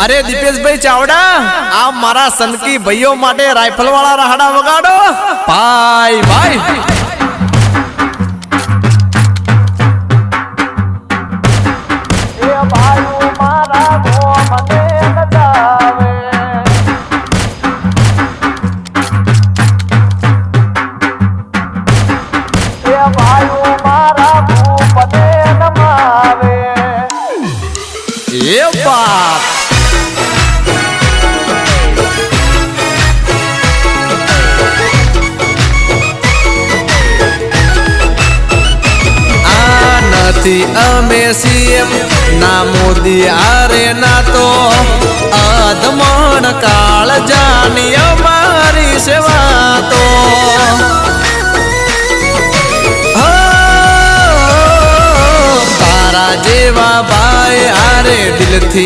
अरे दीपेश भाई चावड़ा आप मारा सनकी भाइयों माटे राइफल वाला राहड़ा वगाड़ो बाय बाय। ये बाप अमे सीएम ना मोदी आरे ना तो अधमण काल जानी हमारी सेवा तो तारा जेवा भाई आरे दिल थी